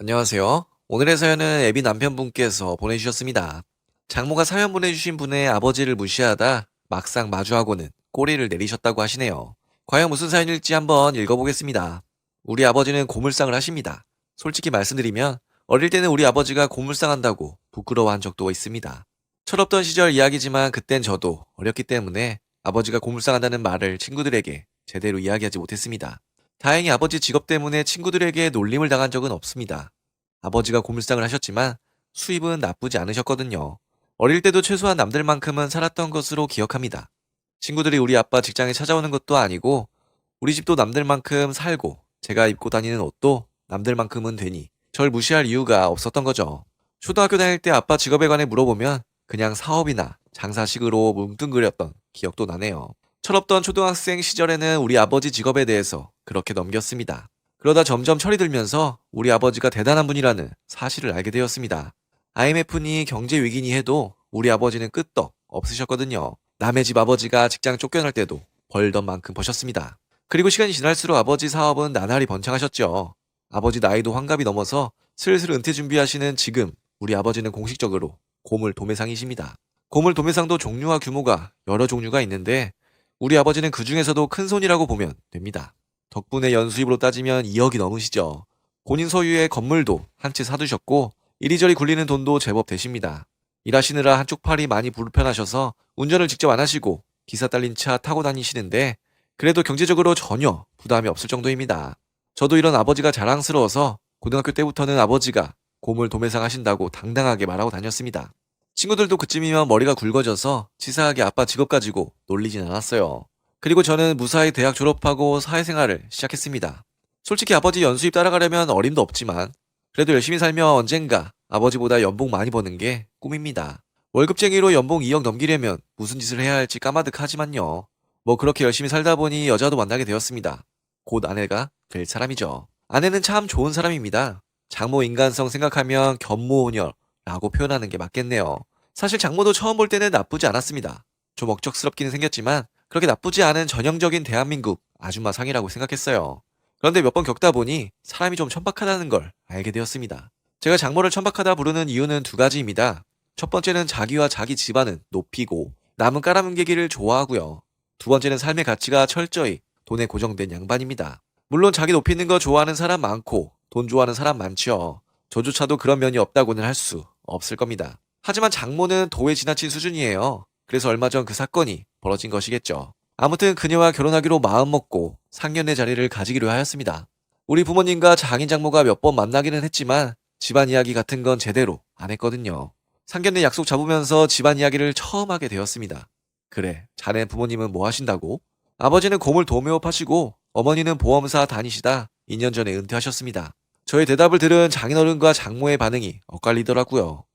안녕하세요. 오늘의 사연은 애비 남편분께서 보내주셨습니다. 장모가 사연 보내주신 분의 아버지를 무시하다 막상 마주하고는 꼬리를 내리셨다고 하시네요. 과연 무슨 사연일지 한번 읽어보겠습니다. 우리 아버지는 고물상을 하십니다. 솔직히 말씀드리면 어릴 때는 우리 아버지가 고물상한다고 부끄러워한 적도 있습니다. 철없던 시절 이야기지만 그땐 저도 어렸기 때문에 아버지가 고물상한다는 말을 친구들에게 제대로 이야기하지 못했습니다. 다행히 아버지 직업 때문에 친구들에게 놀림을 당한 적은 없습니다. 아버지가 고물상을 하셨지만 수입은 나쁘지 않으셨거든요. 어릴 때도 최소한 남들만큼은 살았던 것으로 기억합니다. 친구들이 우리 아빠 직장에 찾아오는 것도 아니고 우리 집도 남들만큼 살고 제가 입고 다니는 옷도 남들만큼은 되니 절 무시할 이유가 없었던 거죠. 초등학교 다닐 때 아빠 직업에 관해 물어보면 그냥 사업이나 장사식으로 뭉뚱그렸던 기억도 나네요. 철없던 초등학생 시절에는 우리 아버지 직업에 대해서 그렇게 넘겼습니다. 그러다 점점 철이 들면서 우리 아버지가 대단한 분이라는 사실을 알게 되었습니다. IMF니 경제 위기니 해도 우리 아버지는 끄떡 없으셨거든요. 남의 집 아버지가 직장 쫓겨날 때도 벌던 만큼 버셨습니다. 그리고 시간이 지날수록 아버지 사업은 나날이 번창하셨죠. 아버지 나이도 환갑이 넘어서 슬슬 은퇴 준비하시는 지금 우리 아버지는 공식적으로 고물 도매상이십니다. 고물 도매상도 종류와 규모가 여러 종류가 있는데 우리 아버지는 그 중에서도 큰 손이라고 보면 됩니다. 덕분에 연수입으로 따지면 2억이 넘으시죠. 본인 소유의 건물도 한 채 사두셨고 이리저리 굴리는 돈도 제법 되십니다. 일하시느라 한쪽 팔이 많이 불편하셔서 운전을 직접 안 하시고 기사 딸린 차 타고 다니시는데 그래도 경제적으로 전혀 부담이 없을 정도입니다. 저도 이런 아버지가 자랑스러워서 고등학교 때부터는 아버지가 고물 도매상 하신다고 당당하게 말하고 다녔습니다. 친구들도 그쯤이면 머리가 굵어져서 치사하게 아빠 직업 가지고 놀리진 않았어요. 그리고 저는 무사히 대학 졸업하고 사회생활을 시작했습니다. 솔직히 아버지 연수입 따라가려면 어림도 없지만 그래도 열심히 살면 언젠가 아버지보다 연봉 많이 버는 게 꿈입니다. 월급쟁이로 연봉 2억 넘기려면 무슨 짓을 해야 할지 까마득하지만요. 뭐 그렇게 열심히 살다 보니 여자도 만나게 되었습니다. 곧 아내가 될 사람이죠. 아내는 참 좋은 사람입니다. 장모 인간성 생각하면 견모오녀라고 표현하는 게 맞겠네요. 사실 장모도 처음 볼 때는 나쁘지 않았습니다. 좀 억척스럽기는 생겼지만 그렇게 나쁘지 않은 전형적인 대한민국 아줌마 상이라고 생각했어요. 그런데 몇 번 겪다 보니 사람이 좀 천박하다는 걸 알게 되었습니다. 제가 장모를 천박하다 부르는 이유는 두 가지입니다. 첫 번째는 자기와 자기 집안은 높이고 남은 깔아뭉개기를 좋아하고요. 두 번째는 삶의 가치가 철저히 돈에 고정된 양반입니다. 물론 자기 높이는 거 좋아하는 사람 많고 돈 좋아하는 사람 많죠. 저조차도 그런 면이 없다고는 할 수 없을 겁니다. 하지만 장모는 도에 지나친 수준이에요. 그래서 얼마 전 그 사건이 벌어진 것이겠죠. 아무튼 그녀와 결혼하기로 마음먹고 상견례 자리를 가지기로 하였습니다. 우리 부모님과 장인 장모가 몇 번 만나기는 했지만 집안 이야기 같은 건 제대로 안 했거든요. 상견례 약속 잡으면서 집안 이야기를 처음 하게 되었습니다. 그래, 자네 부모님은 뭐 하신다고? 아버지는 고물 도매업 하시고 어머니는 보험사 다니시다 2년 전에 은퇴하셨습니다. 저의 대답을 들은 장인어른과 장모의 반응이 엇갈리더라고요.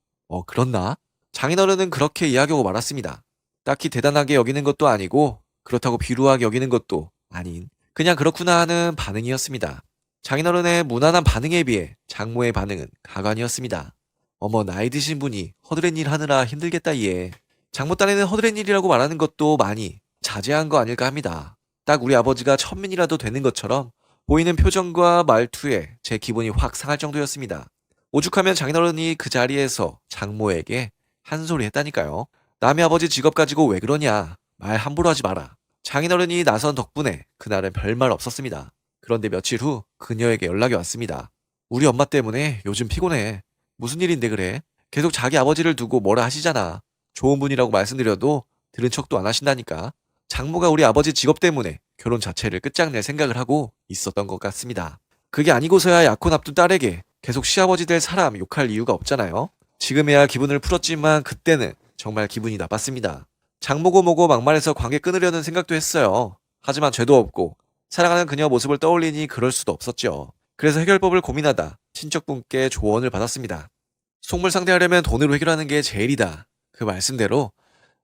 그렇나? 장인어른은 그렇게 이야기하고 말았습니다. 딱히 대단하게 여기는 것도 아니고 그렇다고 비루하게 여기는 것도 아닌 그냥 그렇구나 하는 반응이었습니다. 장인어른의 무난한 반응에 비해 장모의 반응은 가관이었습니다. 어머, 나이 드신 분이 허드렛 일 하느라 힘들겠다 얘. 장모 딴에는 허드렛 일이라고 말하는 것도 많이 자제한 거 아닐까 합니다. 딱 우리 아버지가 천민이라도 되는 것처럼 보이는 표정과 말투에 제 기분이 확 상할 정도였습니다. 오죽하면 장인어른이 그 자리에서 장모에게 한 소리 했다니까요. 남의 아버지 직업 가지고 왜 그러냐. 말 함부로 하지 마라. 장인어른이 나선 덕분에 그날은 별말 없었습니다. 그런데 며칠 후 그녀에게 연락이 왔습니다. 우리 엄마 때문에 요즘 피곤해. 무슨 일인데 그래? 계속 자기 아버지를 두고 뭐라 하시잖아. 좋은 분이라고 말씀드려도 들은 척도 안 하신다니까. 장모가 우리 아버지 직업 때문에 결혼 자체를 끝장낼 생각을 하고 있었던 것 같습니다. 그게 아니고서야 약혼 앞둔 딸에게 계속 시아버지 될 사람 욕할 이유가 없잖아요. 지금에야 기분을 풀었지만 그때는 정말 기분이 나빴습니다. 장모고 뭐고 막말해서 관계 끊으려는 생각도 했어요. 하지만 죄도 없고 사랑하는 그녀 모습을 떠올리니 그럴 수도 없었죠. 그래서 해결법을 고민하다 친척분께 조언을 받았습니다. 속물 상대하려면 돈으로 해결하는 게 제일이다. 그 말씀대로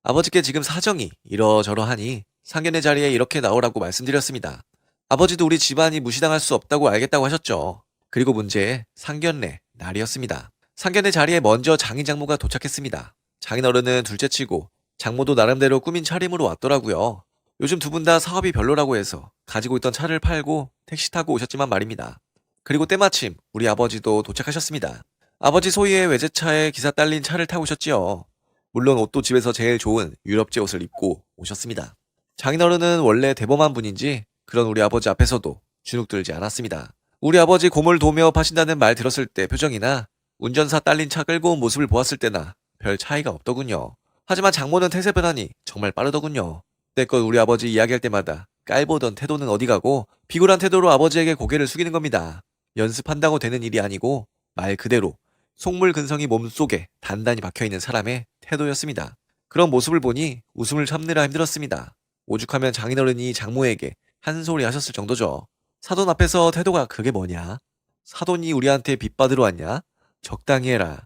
아버지께 지금 사정이 이러저러하니 상견례 자리에 이렇게 나오라고 말씀드렸습니다. 아버지도 우리 집안이 무시당할 수 없다고 알겠다고 하셨죠. 그리고 문제의 상견례 날이었습니다. 상견례 자리에 먼저 장인 장모가 도착했습니다. 장인어른은 둘째치고 장모도 나름대로 꾸민 차림으로 왔더라고요. 요즘 두 분 다 사업이 별로라고 해서 가지고 있던 차를 팔고 택시 타고 오셨지만 말입니다. 그리고 때마침 우리 아버지도 도착하셨습니다. 아버지 소유의 외제차에 기사 딸린 차를 타고 오셨지요. 물론 옷도 집에서 제일 좋은 유럽제 옷을 입고 오셨습니다. 장인어른은 원래 대범한 분인지 그런 우리 아버지 앞에서도 주눅들지 않았습니다. 우리 아버지 고물 도며 파신다는 말 들었을 때 표정이나 운전사 딸린 차 끌고 온 모습을 보았을 때나 별 차이가 없더군요. 하지만 장모는 태세 변환이 정말 빠르더군요. 때껏 우리 아버지 이야기할 때마다 깔보던 태도는 어디 가고 비굴한 태도로 아버지에게 고개를 숙이는 겁니다. 연습한다고 되는 일이 아니고 말 그대로 속물 근성이 몸속에 단단히 박혀있는 사람의 태도였습니다. 그런 모습을 보니 웃음을 참느라 힘들었습니다. 오죽하면 장인어른이 장모에게 한 소리 하셨을 정도죠. 사돈 앞에서 태도가 그게 뭐냐? 사돈이 우리한테 빚 받으러 왔냐? 적당히 해라.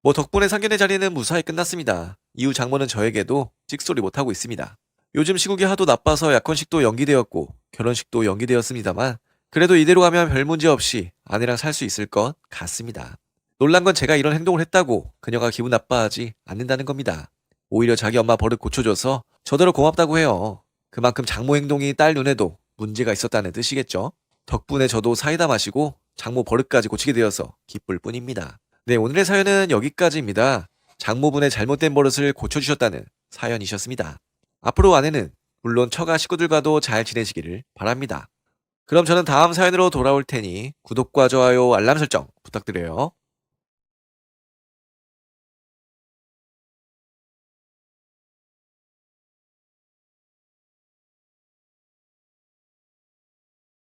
뭐 덕분에 상견례 자리는 무사히 끝났습니다. 이후 장모는 저에게도 찍소리 못하고 있습니다. 요즘 시국이 하도 나빠서 약혼식도 연기되었고 결혼식도 연기되었습니다만 그래도 이대로 가면 별 문제 없이 아내랑 살 수 있을 것 같습니다. 놀란 건 제가 이런 행동을 했다고 그녀가 기분 나빠하지 않는다는 겁니다. 오히려 자기 엄마 버릇 고쳐줘서 저더러 고맙다고 해요. 그만큼 장모 행동이 딸 눈에도 문제가 있었다는 뜻이겠죠. 덕분에 저도 사이다 마시고 장모 버릇까지 고치게 되어서 기쁠 뿐입니다. 네, 오늘의 사연은 여기까지입니다. 장모분의 잘못된 버릇을 고쳐주셨다는 사연이셨습니다. 앞으로 아내는 물론 처가 식구들과도 잘 지내시기를 바랍니다. 그럼 저는 다음 사연으로 돌아올 테니 구독과 좋아요, 알람 설정 부탁드려요.